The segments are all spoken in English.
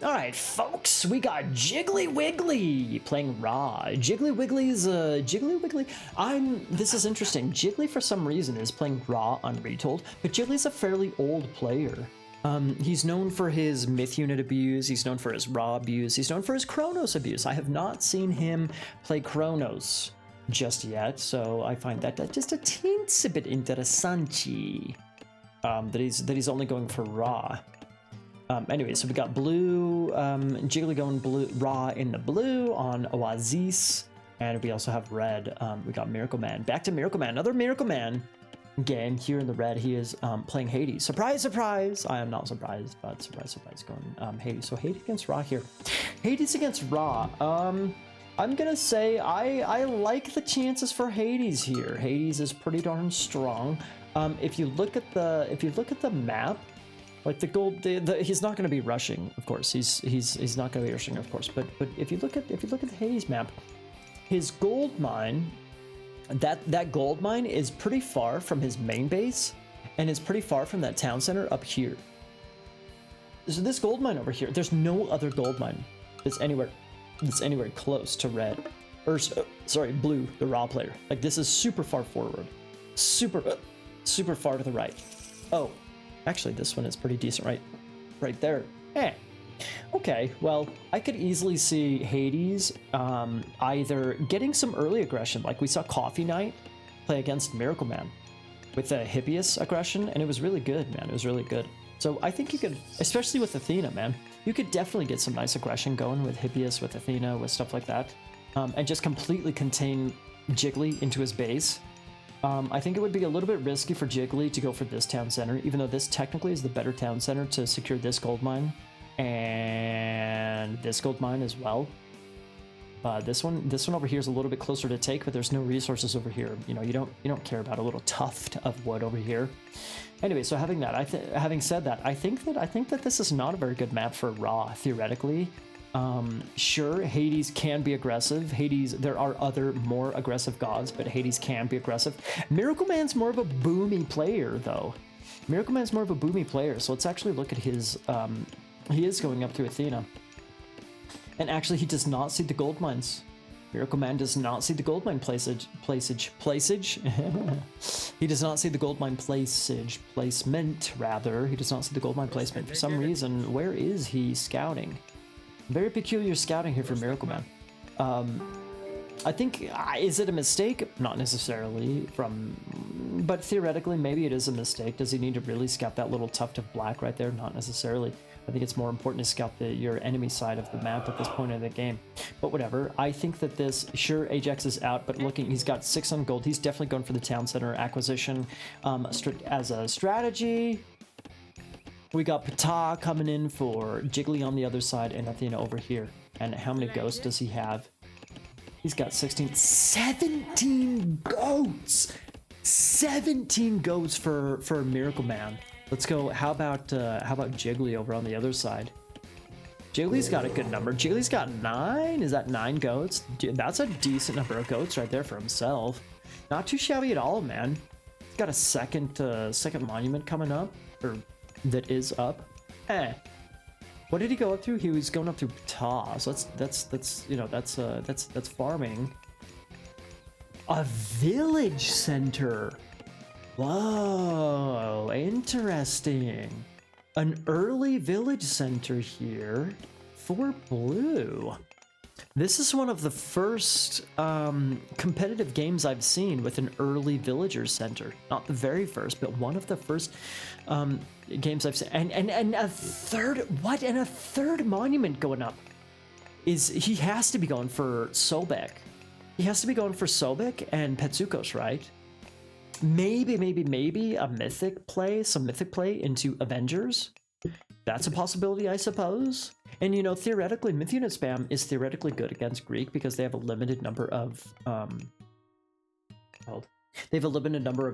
All right, folks, we got JigglyWiggly playing Raw. JigglyWiggly's JigglyWiggly. This is interesting. Jiggly for some reason is playing Raw on Retold, but Jiggly's a fairly old player. He's known for his Myth Unit abuse. He's known for his Raw abuse. He's known for his Chronos abuse. I have not seen him play Chronos just yet, so I find that just a teensy bit interessante. That he's only going for Raw. Anyway, so we got blue, Jiggly going blue, Raw in the blue on Oasis, and we also have red. We got MiracleMan. Back to MiracleMan, another MiracleMan game here in the red. He is playing Hades. Surprise, surprise! I am not surprised, but surprise, surprise, going Hades. So Hades against Raw here. Hades against Raw. I'm gonna say I like the chances for Hades here. Hades is pretty darn strong. If you look at the map. Like the gold, he's not going to be rushing, of course. He's not going to be rushing, of course. But if you look at the Hades map, his gold mine, that gold mine is pretty far from his main base, and is pretty far from that town center up here. So this gold mine over here, there's no other gold mine that's anywhere close to red, or sorry, blue, the Raw player. Like this is super far forward, super far to the right. Oh. Actually, this one is pretty decent right there. Okay, well, I could easily see Hades either getting some early aggression, like we saw Coffee Knight play against MiracleMan with a Hippias aggression, and it was really good, man. It was really good. So I think you could, especially with Athena, man, you could definitely get some nice aggression going with Hippias, with Athena, with stuff like that, and just completely contain Jiggly into his base. I think it would be a little bit risky for Jiggly to go for this town center, even though this technically is the better town center to secure this gold mine and this gold mine as well. This one over here is a little bit closer to take, but there's no resources over here. You know, you don't care about a little tuft of wood over here. Anyway, so having said that, I think that this is not a very good map for Raw theoretically. Sure, Hades can be aggressive. Hades, there are other more aggressive gods, but Hades can be aggressive. MiracleMan's more of a boomy player, though. MiracleMan's more of a boomy player, so let's actually look at his, he is going up to Athena. And actually, he does not see the gold mines. MiracleMan does not see the gold mine placage. He does not see the gold mine placement, rather. He does not see the gold mine placement. For some reason, where is he scouting? Very peculiar scouting here for MiracleMan. I think, is it a mistake? Not necessarily, but theoretically, maybe it is a mistake. Does he need to really scout that little tuft of black right there? Not necessarily. I think it's more important to scout your enemy side of the map at this point in the game. But whatever, I think that this, sure, Ajax is out, but looking, he's got 6 on gold. He's definitely going for the town center acquisition as a strategy. We got Ptah coming in for Jiggly on the other side and Athena over here. And how many ghosts does he have? He's got 17 goats! 17 goats for MiracleMan. Let's go, how about Jiggly over on the other side? Jiggly's got a good number. Jiggly's got 9? Is that 9 goats? Dude, that's a decent number of goats right there for himself. Not too shabby at all, man. He's got a second monument coming up, or that is up. What did he go up through? He was going up through Ptah. So that's farming. A village center. Whoa, interesting. An early village center here for blue. This is one of the first competitive games I've seen with an early villager center. Not the very first, but one of the first games I've seen. And a third, what? And a third monument going up. He has to be going for Sobek. He has to be going for Sobek and Petsukos, right? Maybe a mythic play, some mythic play into Avengers. That's a possibility, I suppose. And you know, theoretically, Myth Unit spam is theoretically good against Greek because they have a limited number of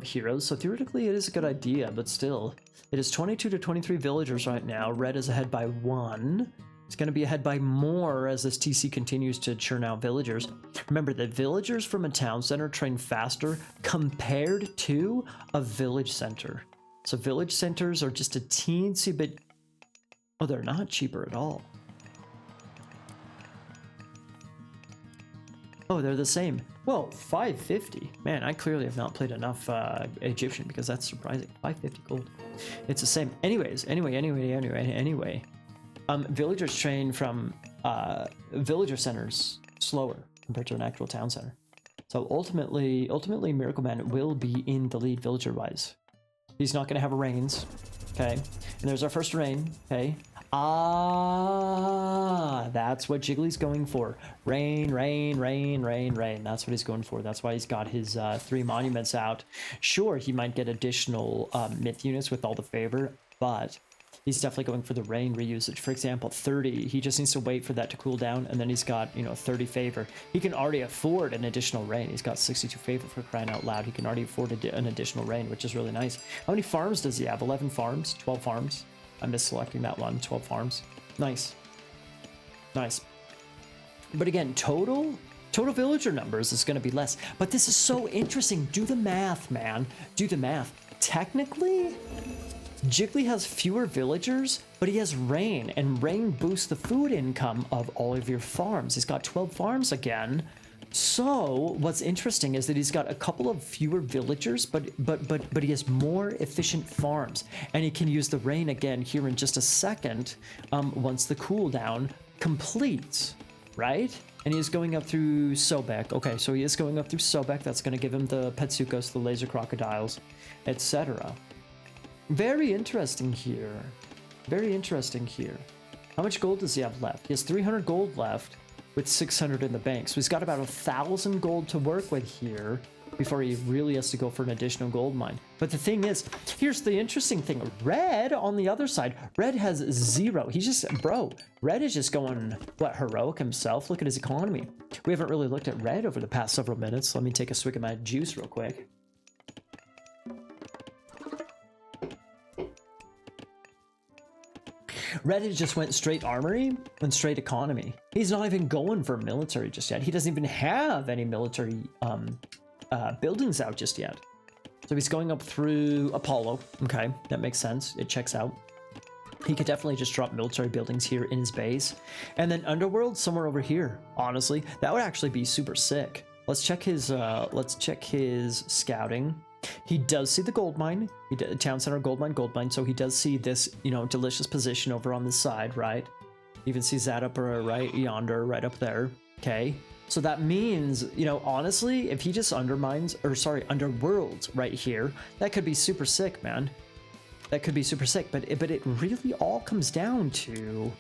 heroes. So theoretically, it is a good idea, but still, it is 22 to 23 villagers right now. Red is ahead by 1. It's going to be ahead by more as this TC continues to churn out villagers. Remember, the villagers from a town center train faster compared to a village center. So village centers are just a teensy bit Oh, they're not cheaper at all. Oh, they're the same. Well, 550. Man, I clearly have not played enough Egyptian because that's surprising. 550 gold. It's the same. Anyways, anyway. Villagers train from villager centers slower compared to an actual town center. So ultimately, MiracleMan will be in the lead villager-wise. He's not going to have rains, okay? And there's our first rain, okay? Ah, that's what Jiggly's going for. Rain. That's what he's going for. That's why he's got his 3 monuments out. Sure, he might get additional myth units with all the favor, but he's definitely going for the rain reusage. For example, 30, he just needs to wait for that to cool down, and then he's got, 30 favor. He can already afford an additional rain. He's got 62 favor for crying out loud. He can already afford an additional rain, which is really nice. How many farms does he have? 11 farms? 12 farms? I'm just selecting that one. 12 farms. Nice. But again, total villager numbers is going to be less. But this is so interesting. Do the math, man. Do the math. Technically, Jiggly has fewer villagers, but he has rain, and rain boosts the food income of all of your farms. He's got 12 farms again. So what's interesting is that he's got a couple of fewer villagers, but he has more efficient farms, and he can use the rain again here in just a second once the cooldown completes, right? And he is going up through Sobek. Okay, so he is going up through Sobek. That's going to give him the Petsukos, the laser crocodiles, etc. Very interesting here. How much gold does he have left? He has 300 gold left with 600 in the bank. So he's got about 1,000 gold to work with here before he really has to go for an additional gold mine. But the thing is, here's the interesting thing. Red, on the other side, Red has 0. He's just, Red is just going, heroic himself? Look at his economy. We haven't really looked at Red over the past several minutes. Let me take a swig of my juice real quick. Red just went straight armory and straight economy. He's not even going for military just yet. He doesn't even have any military buildings out just yet. So he's going up through Apollo. Okay, that makes sense. It checks out. He could definitely just drop military buildings here in his base. And then Underworld somewhere over here. Honestly, that would actually be super sick. Let's check his scouting. He does see the gold mine. Town center, gold mine. So he does see this, delicious position over on this side, right? Even sees that up right yonder, right up there. Okay. So that means, honestly, if he just underworlds right here, that could be super sick, man. That could be super sick. But it really all comes down to,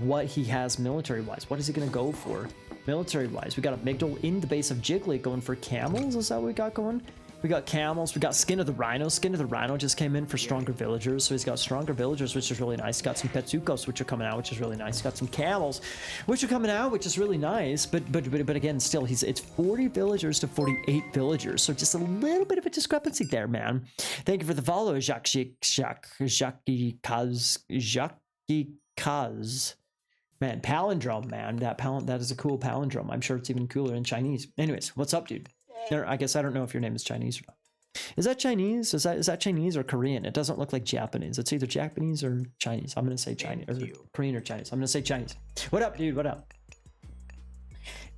what he has military-wise. What is he going to go for? Military-wise, we got a Migdal in the base of Jiggly going for camels. Is that what we got going? We got camels. We got Skin of the Rhino. Skin of the Rhino just came in for stronger villagers. So he's got stronger villagers, which is really nice. Got some Petsukos, which are coming out, which is really nice. Got some camels, which are coming out, which is really nice. But again, still, it's 40 villagers to 48 villagers. So just a little bit of a discrepancy there, man. Thank you for the follow, Jackie Kaz. Man, palindrome, man. That is a cool palindrome. I'm sure it's even cooler in Chinese. Anyways, what's up, dude? I guess I don't know if your name is Chinese or not. Is that Chinese? Is that Chinese or Korean? It doesn't look like Japanese. It's either Japanese or Chinese. I'm gonna say Chinese, or Korean or Chinese. I'm gonna say Chinese. What up, dude? What up?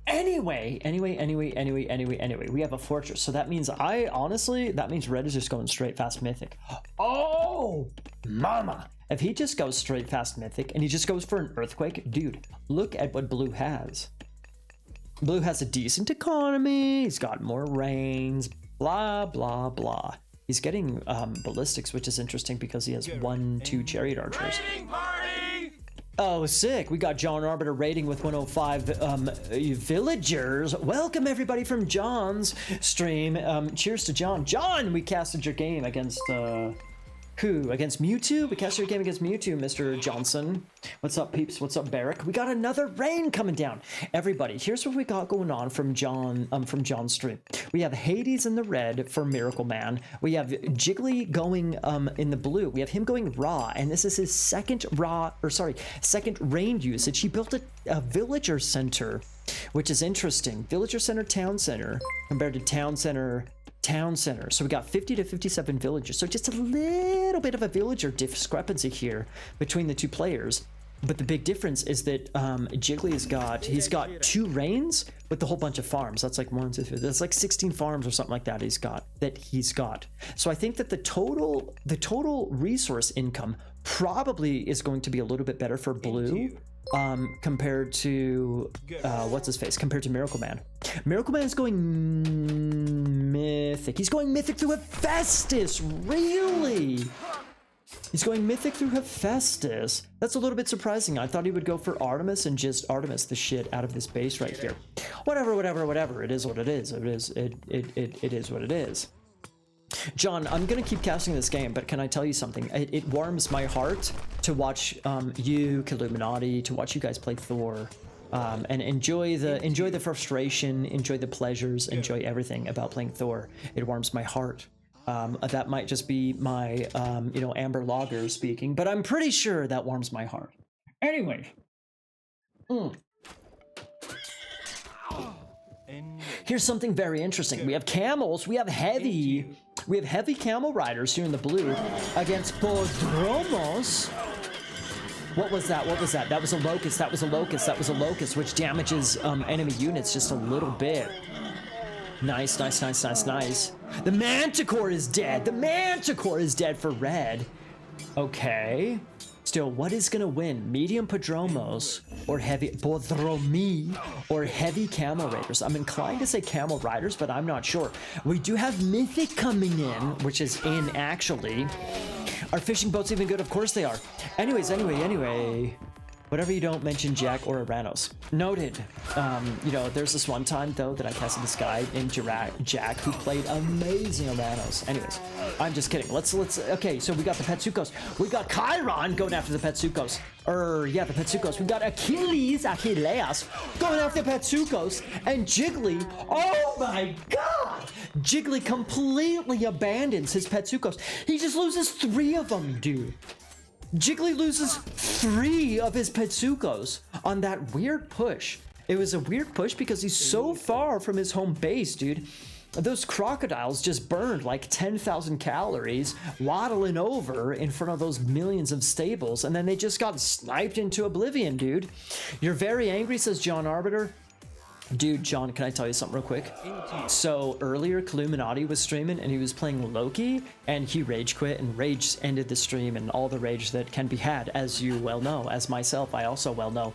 Anyway, we have a fortress. So that means that means Red is just going straight fast mythic. Oh, mama. If he just goes straight fast mythic and he just goes for an earthquake, dude, look at what Blue has. Blue has a decent economy. He's got more rains, blah, blah, blah. He's getting ballistics, which is interesting because he has 2 chariot archers. Oh, sick. We got John Arbiter raiding with 105 villagers. Welcome, everybody, from John's stream. Cheers to John. John, we casted your game against... who? Against Mewtwo? We cast your game against Mewtwo, Mr. Johnson. What's up, peeps? What's up, Barrick? We got another rain coming down. Everybody, here's what we got going on from John's stream. We have Hades in the red for MiracleMan. We have Jiggly going in the blue. We have him going raw, and this is his second rain usage. He built a villager center, which is interesting. Villager center, town center, compared to town center, town center. So we got 50 to 57 villagers. So just a little bit of a villager discrepancy here between the two players. But the big difference is that Jiggly he's got 2 reigns with a whole bunch of farms. That's like 1, 2, 3. That's like 16 farms or something like that he's got. So I think that the total resource income probably is going to be a little bit better for Blue compared to compared to MiracleMan. MiracleMan is going mythic. He's going mythic through Hephaestus. Really? He's going mythic through Hephaestus. That's a little bit surprising. I thought he would go for Artemis and just Artemis the shit out of this base right here. Whatever. It is what it is. It is what it is. John, I'm gonna keep casting this game, but can I tell you something? It warms my heart to watch you, Illuminati, to watch you guys play Thor, and enjoy the frustration, enjoy the pleasures, enjoy everything about playing Thor. It warms my heart. That might just be my, Amber Lager speaking, but I'm pretty sure that warms my heart. Anyway. Here's something very interesting. We have camels. We have heavy camel riders here in the blue against Podromos. What was that? That was a locust, which damages enemy units just a little bit. Nice. The Manticore is dead. The Manticore is dead for red. Okay. Still, what is gonna win? Medium Podromos or heavy Bodromi or heavy Camel Raiders? I'm inclined to say Camel Riders, but I'm not sure. We do have Mythic coming in, which is in actually. Are fishing boats even good? Of course they are. Anyway. Whatever you don't mention Jack or Aranos. Noted. There's this one time, though, that I casted this guy in Jack who played amazing Aranos. Anyways, I'm just kidding. Okay, so we got the Petsukos. We got Chiron going after the Petsukos. The Petsukos. We got Achilles going after the Petsukos. And Jiggly, oh my god! Jiggly completely abandons his Petsukos. He just loses 3 of them, dude. Jiggly loses 3 of his Petsukos on that weird push. It was a weird push because he's so far from his home base, dude. Those crocodiles just burned like 10,000 calories waddling over in front of those millions of stables, and then they just got sniped into oblivion, dude. You're very angry, says John Arbiter. Dude, John, can I tell you something real quick? So earlier, Illuminati was streaming and he was playing Loki, and he rage quit, and rage ended the stream and all the rage that can be had, as you well know, as myself, I also well know.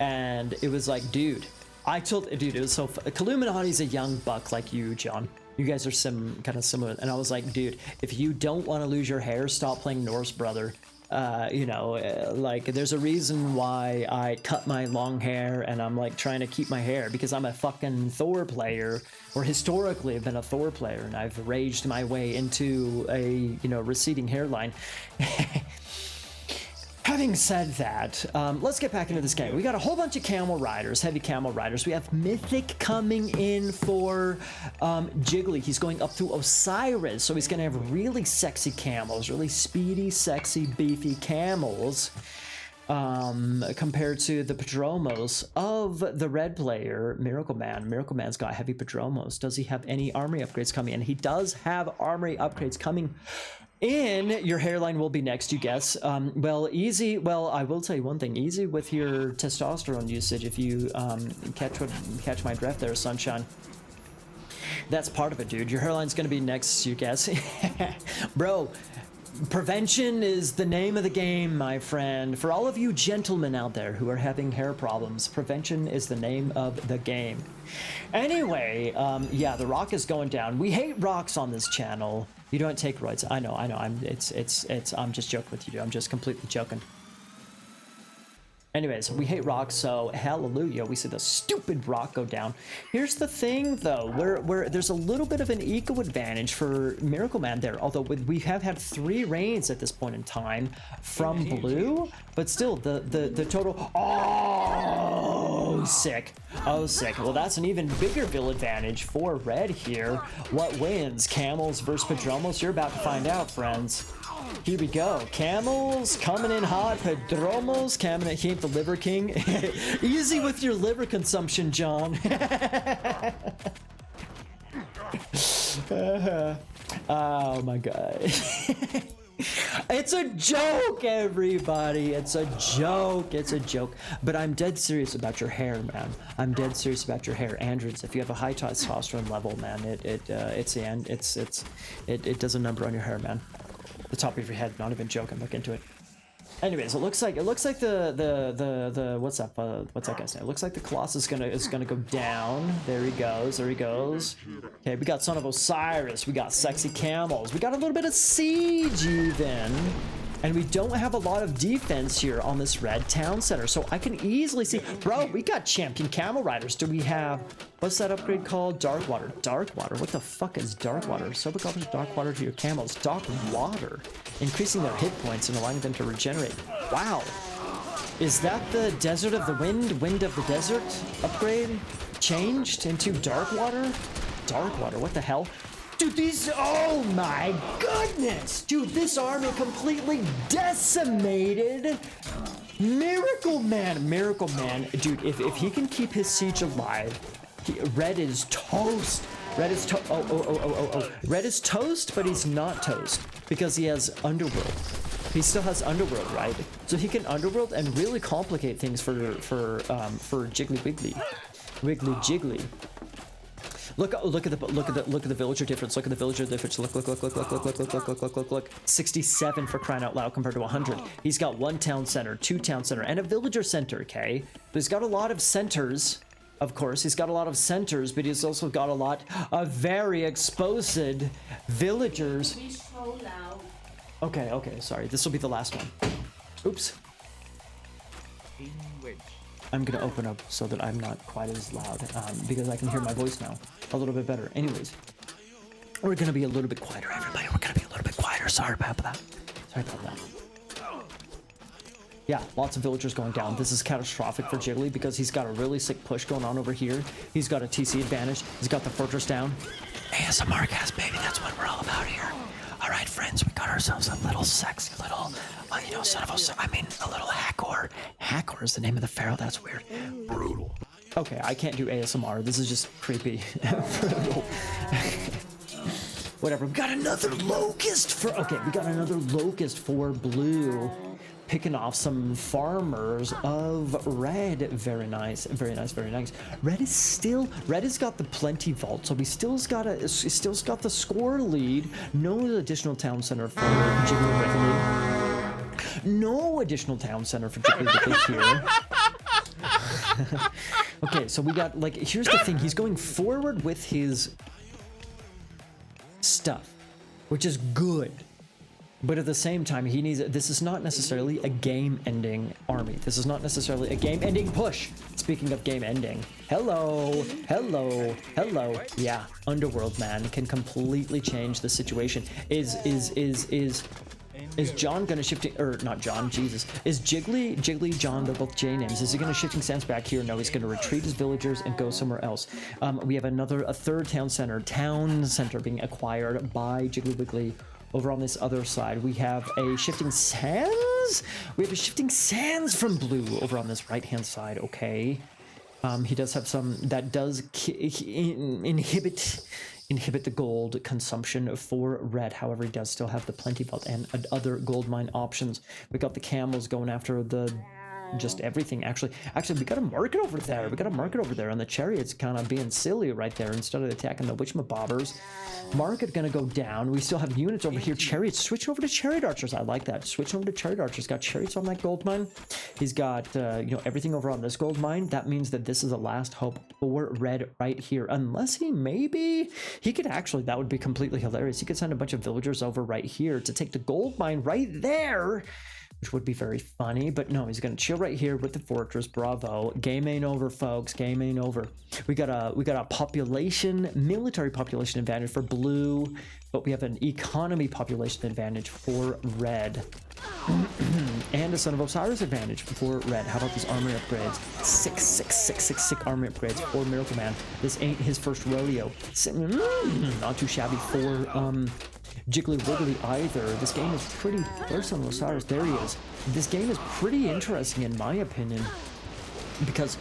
And it was like, dude, it was so fun. Illuminati's a young buck like you, John. You guys are kind of similar. And I was like, dude, if you don't want to lose your hair, stop playing Norse, brother. There's a reason why I cut my long hair and I'm like trying to keep my hair, because I'm a fucking Thor player, or historically have been a Thor player, and I've raged my way into a, receding hairline. Having said that, let's get back into this game. We got a whole bunch of camel riders, heavy camel riders. We have Mythic coming in for Jiggly. He's going up through Osiris, so he's going to have really sexy camels, really speedy, sexy, beefy camels, compared to the Podromos of the red player, MiracleMan. MiracleMan's got heavy Podromos. Does he have any armory upgrades coming in? He does have armory upgrades coming in. Your hairline will be next, you guess. Easy. Well, I will tell you one thing. Easy with your testosterone usage if you catch my draft there, sunshine. That's part of it, dude. Your hairline's gonna be next, you guess. Bro, prevention is the name of the game, my friend. For all of you gentlemen out there who are having hair problems, prevention is the name of the game. Anyway, the rock is going down. We hate rocks on this channel. You don't take roids. I know. I'm just joking with you, dude. I'm just completely joking. Anyways, we hate rocks, so hallelujah, we see the stupid rock go down. Here's the thing, though, where there's a little bit of an eco advantage for MiracleMan there, although we have had 3 reigns at this point in time from blue, but still, the total... Oh, sick. Oh, sick. Well, that's an even bigger Vill advantage for red here. What wins? Camels versus Podromos? You're about to find out, friends. Here we go. Camels coming in hot. Podromos coming in. He ain't the liver king. Easy with your liver consumption, John. Oh my god. It's a joke, everybody. It's a joke. It's a joke. But I'm dead serious about your hair, man. I'm dead serious about your hair. Androids, if you have a high testosterone level, man, it does a number on your hair, man. The top of your head, not even joking. Look into it. Anyways, it looks like the what's that guy's name? It looks like the Colossus is gonna go down. There he goes. There he goes. Okay, we got Son of Osiris. We got sexy camels. We got a little bit of siege even. And we don't have a lot of defense here on this red town center. So I can easily see, bro, we got champion camel riders. Do we have, what's that upgrade called? Dark water. Dark water. What the fuck is dark water? Sober copies dark water to your camels. Dark water. Increasing their hit points and allowing them to regenerate. Wow. Is that the desert of the wind of the desert upgrade changed into dark water? Dark water, what the hell? Dude, these, oh my goodness! Dude, this army completely decimated! MiracleMan, dude, if he can keep his siege alive, Red is toast. Red is Red is toast, but he's not toast, because he has Underworld. He still has Underworld, right? So he can Underworld and really complicate things for JigglyWiggly. Wiggly Jiggly. Look at the villager difference. Look at the villager difference. Look. 67 for crying out loud compared to 100. He's got 1 town center, 2 town center, and a villager center, okay? But he's got a lot of centers, of course. He's got a lot of centers, but he's also got a lot of very exposed villagers. He's so loud. Okay, sorry. This will be the last one. Oops. I'm gonna open up so that I'm not quite as loud, because I can hear my voice now a little bit better. Anyways, we're gonna be a little bit quieter, everybody. We're gonna be a little bit quieter. Sorry about that. Yeah, lots of villagers going down. This is catastrophic for Jiggly because he's got a really sick push going on over here. He's got a TC advantage. He's got the fortress down. ASMR cast, baby. That's what we're all about here. All right, friends, we got ourselves a little sexy little, son of a, I mean, a little Hackor. Hackor is the name of the pharaoh. That's weird. Brutal. Okay, I can't do ASMR. This is just creepy. Brutal. Whatever. We got another locust for, okay, we got another locust for blue. Picking off some farmers of red. Very nice, very nice, very nice. Red has got the plenty vault, so he still's got the score lead. No additional town center for JigglyWiggly. No additional town center for JigglyWiggly here. Okay, so we got, like, here's the thing. He's going forward with his stuff, which is good. But at the same time, he needs, this is not necessarily a game-ending army. This is not necessarily a game-ending push. Speaking of game-ending, hello. Yeah, Underworld, man, can completely change the situation. Is John gonna shifting, or not John, Jesus. Is Jiggly, John, they're both J names. Is he gonna shifting stance back here? No, he's gonna retreat his villagers and go somewhere else. We have a third town center being acquired by JigglyWiggly. Over on this other side, we have a shifting sands. We have a shifting sands from blue over on this right-hand side. Okay, he does have some that does inhibit the gold consumption for red. However, he does still have the plenty belt and other gold mine options. We got the camels going after the just everything. Actually, we got a market over there. And the chariot's kind of being silly right there instead of attacking the witchmabobbers. Market gonna go down. We still have units over here. Chariots, switch over to chariot archers. I like that. Switch over to chariot archers. Got chariots on that gold mine. He's got everything over on this gold mine. That means that this is a last hope for red right here. Unless he could actually, that would be completely hilarious. He could send a bunch of villagers over right here to take the gold mine right there, which would be very funny. But no, he's gonna chill right here with the fortress. Bravo. Game ain't over, folks. Game ain't over. We got a military population advantage for blue, but we have an economy population advantage for red. And a Son of Osiris advantage for red. How about these armory upgrades? Sick armory upgrades for MiracleMan. This ain't his first rodeo. Not too shabby for JigglyWiggly either. This game is pretty, there's Son of Osiris, there he is. This game is pretty interesting in my opinion, because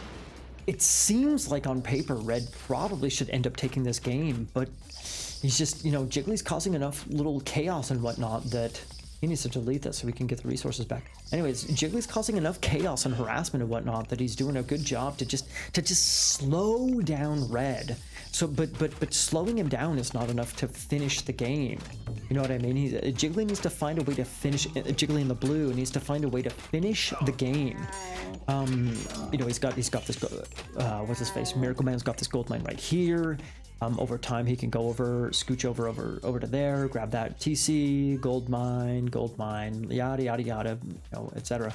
it seems like on paper red probably should end up taking this game, but He's just, you know, Jiggly's causing enough little chaos and whatnot that he needs to delete this so we can get the resources back. Anyways, Jiggly's causing enough chaos and harassment and whatnot that he's doing a good job to just slow down Red. So, but slowing him down is not enough to finish the game. You know what I mean? Jiggly needs to find a way to finish. Jiggly in the blue needs to find a way to finish the game. You know, he's got this. What's his face? MiracleMan's got this gold mine right here. Over time, he can go over, scooch over to there, grab that TC, gold mine, yada yada yada, you know, etc.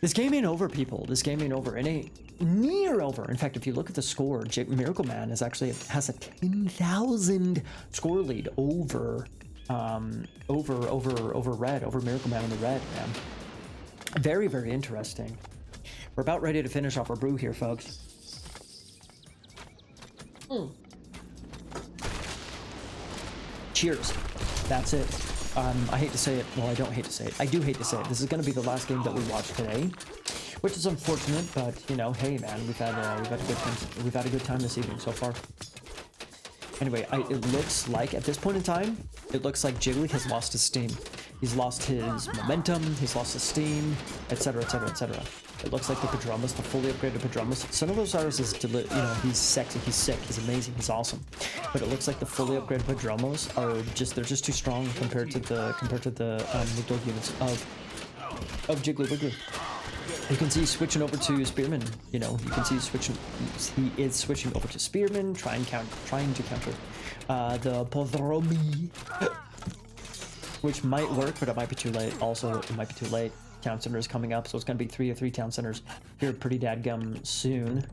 This game ain't over, people. This game ain't over. It ain't near over. In fact, if you look at the score, MiracleMan has a 10,000 score lead over Red, over MiracleMan in the red, man. Very, very interesting. We're about ready to finish off our brew here, folks. Cheers. That's it. I hate to say it. Well, I don't hate to say it. I do hate to say it. This is going to be the last game that we watch today, which is unfortunate. But you know, hey, man, we've had a good time this evening so far. Anyway, it looks like at this point in time, it looks like Jiggly has lost his steam. He's lost his momentum. He's lost his steam, etc., etc., etc. It looks like the Padromus, the fully upgraded Padromus. Sonalosauros is, you know, he's sexy, he's sick, he's amazing, he's awesome. But it looks like the fully upgraded Padromos are they're just too strong compared to the Migdol units of JigglyWiggly. You can see he's switching over to Spearman. You know, you can see he is switching over to Spearman, trying to counter the Podromi, which might work, but it might be too late. Also, it might be too late. Town center is coming up, so it's going to be 3 of 3 town centers here pretty dadgum soon.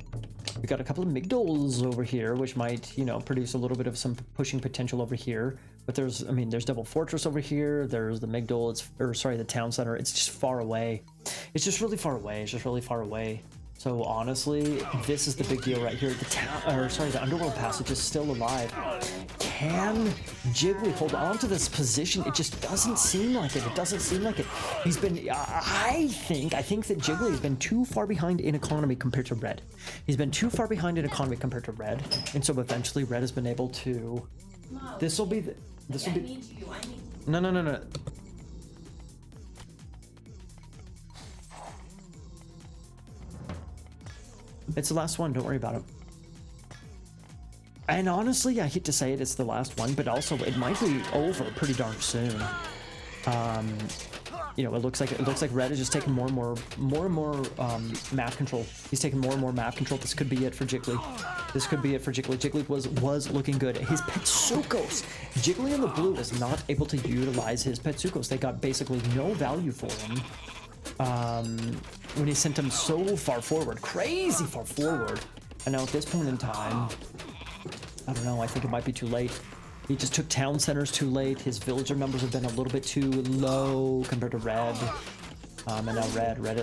We got a couple of Migdols over here, which might, you know, produce a little bit of some pushing potential over here. But there's Double Fortress over here. There's the Migdol, the town center. It's just far away. It's just really far away. It's just really far away. So honestly, this is the big deal right here. The Underworld Passage is still alive. Can Jiggly hold on to this position? It just doesn't seem like it. It doesn't seem like it. He's been, I think that Jiggly has been too far behind in economy compared to Red. He's been too far behind in economy compared to Red. And so eventually Red has been able to, this will be. No. It's the last one, don't worry about it. And honestly, I hate to say it, it's the last one, but also it might be over pretty darn soon. You know, it looks like Red is just taking more and more map control. He's taking more and more map control. This could be it for Jiggly. This could be it for Jiggly. Jiggly was looking good. His Petsukos. Jiggly in the blue is not able to utilize his Petsukos. They got basically no value for him. When he sent him so far forward, crazy far forward. And now at this point in time, I don't know, I think it might be too late. He just took town centers too late. His villager numbers have been a little bit too low compared to Red. And now Red with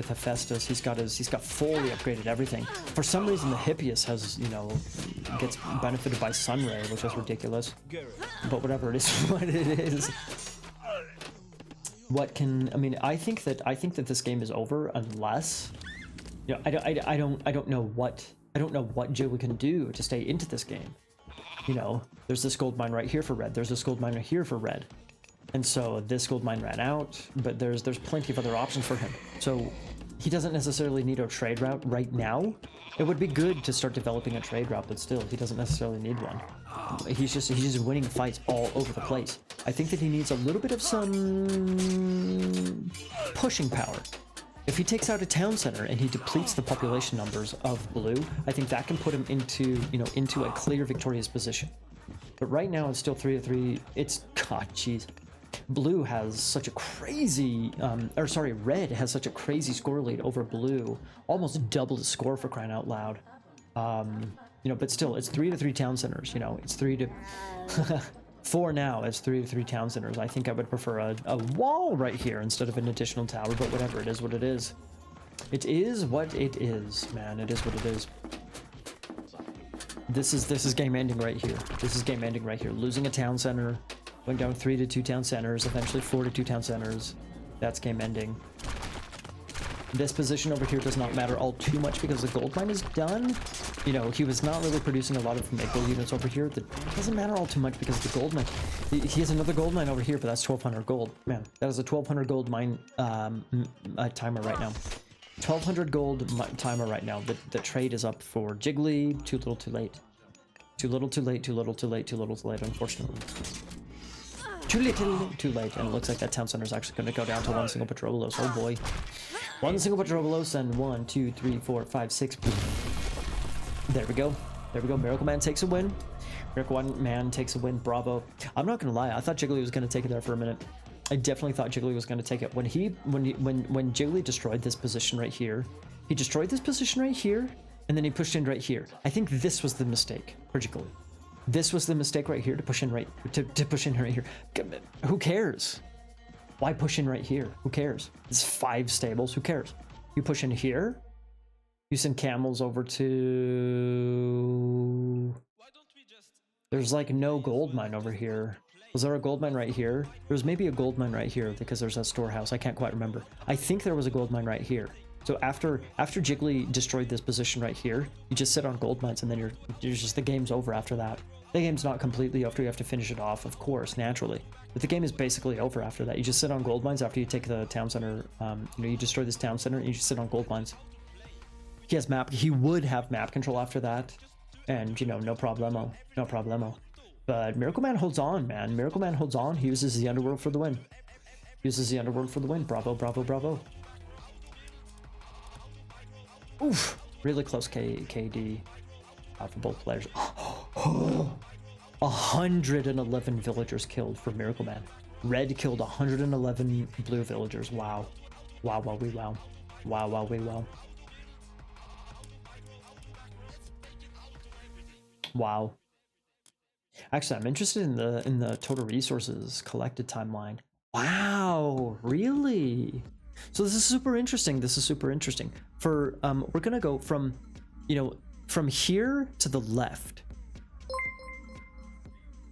Hephaestus. He's got fully upgraded everything. For some reason, the Hippias has, you know, gets benefited by Sunray, which is ridiculous. But whatever, it is what it is. I think that this game is over unless, you know, I don't know what Jiggly can do to stay into this game. You know, there's this gold mine right here for Red. There's this gold mine right here for Red. And so this gold mine ran out, but there's plenty of other options for him. So he doesn't necessarily need a trade route right now. It would be good to start developing a trade route, but still, he doesn't necessarily need one. He's just winning fights all over the place. I think that he needs a little bit of some pushing power. If he takes out a town center and he depletes the population numbers of blue, I think that can put him into a clear victorious position. But right now it's still 3 of 3. It's, god, jeez. Blue has such a crazy, Red has such a crazy score lead over blue, almost double the score for crying out loud. You know, but still, it's 3 to 3 town centers. You know, it's 3 to 4 now. It's 3 to 3 town centers. I think I would prefer a wall right here instead of an additional tower. But whatever, it is what it is. It is what it is, man. It is what it is. This is game ending right here. This is game ending right here. Losing a town center, going down 3 to 2 town centers, eventually 4 to 2 town centers. That's game ending. This position over here does not matter all too much because the gold mine is done. You know, he was not really producing a lot of maple units over here. That doesn't matter all too much because the gold mine, he has another gold mine over here, but that's 1200 gold. Man, that is a 1200 gold mine timer right now. 1200 gold timer right now. The trade is up for Jiggly. Too little, too late. Too little, too late, too little, too late, too little, too late, unfortunately. Too little, too late. And it looks like that town center is actually going to go down to one single Petrolos. Oh boy. One single Petrolos and 1, 2, 3, 4, 5, 6. There we go. There we go. MiracleMan takes a win. MiracleMan takes a win. Bravo. I'm not going to lie. I thought Jiggly was going to take it there for a minute. I definitely thought Jiggly was going to take it. When Jiggly destroyed this position right here, he destroyed this position right here, and then he pushed in right here. I think this was the mistake for Jiggly. This was the mistake right here to push in right here. Who cares? Why push in right here? Who cares? It's 5 stables. Who cares? You push in here. You send camels over to. There's like no gold mine over here. Was there a gold mine right here? There's maybe a gold mine right here because there's a storehouse. I can't quite remember. I think there was a gold mine right here. So after Jiggly destroyed this position right here, you just sit on gold mines and then you're just, the game's over after that. The game's not completely over. You have to finish it off, of course, naturally. But the game is basically over after that. You just sit on gold mines after you take the town center. You destroy this town center and you just sit on gold mines. He has map. He would have map control after that, and no problemo, no problemo. But MiracleMan holds on, man. MiracleMan holds on. He uses the underworld for the win. Uses the underworld for the win. Bravo, bravo, bravo. Oof, really close KD for both players. 111 villagers killed for MiracleMan. Red killed 111 blue villagers. Wow. Wow, wow, we wow. Wow, wow, we wow. Wow. Actually, I'm interested in the total resources collected timeline. Wow, really? So this is super interesting. This is super interesting. For we're gonna go from, from here to the left.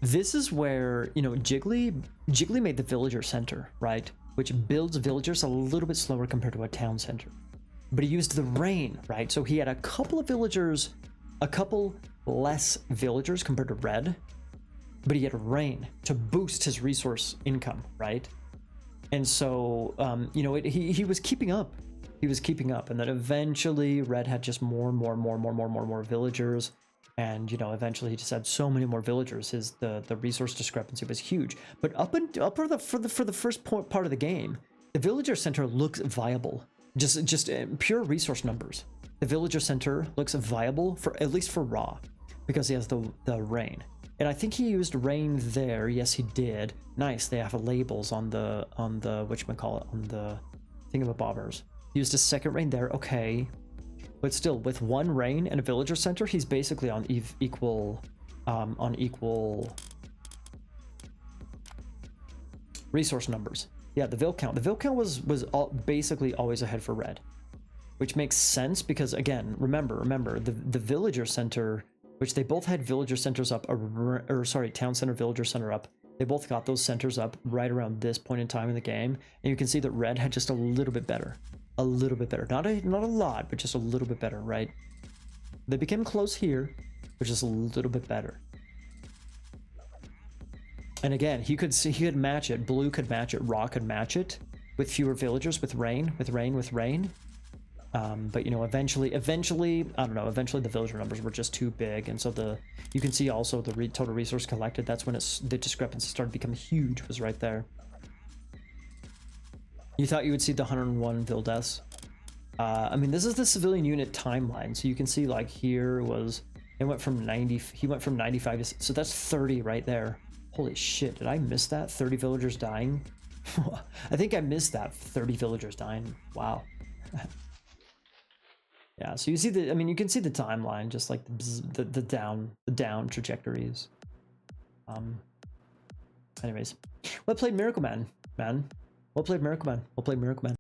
This is where, Jiggly made the villager center, right? Which builds villagers a little bit slower compared to a town center. But he used the rain, right? So he had a couple of villagers, a couple less villagers compared to red, but he had rain to boost his resource income, right? And so, he was keeping up. He was keeping up, and then eventually red had just more villagers. And eventually he just had so many more villagers. The resource discrepancy was huge. But for the first part of the game, the villager center looks viable. Just pure resource numbers. The villager center looks viable for at least for raw, because he has the rain. And I think he used rain there. Yes, he did. Nice. They have labels on the whatchamacallit, on the thingamabobbers. He used a second rain there. Okay. But still, with one rain and a villager center, he's basically on equal resource numbers. Yeah, the Vill count. The Vill count was basically always ahead for red, which makes sense because, again, remember the villager center, which they both had villager centers up, town center, villager center up. They both got those centers up right around this point in time in the game, and you can see that red had just a little bit better. A little bit better. Not a lot, but just a little bit better, right? They became close here, but just a little bit better. And again, he could match it. Blue could match it. Raw could match it with fewer villagers, with rain. But eventually, I don't know. Eventually, the villager numbers were just too big, and so you can see also the total resource collected. That's when the discrepancy started to become huge. Was right there. You thought you would see the 101 Vill deaths. I mean, this is the civilian unit timeline, so you can see like here it went from 90. He went from 95, so that's 30 right there. Holy shit! Did I miss that? 30 villagers dying. I think I missed that. 30 villagers dying. Wow. Yeah, so you see you can see the timeline, just like the down trajectories. Anyways, well played, MiracleMan, man. Well played, MiracleMan. Well played, MiracleMan.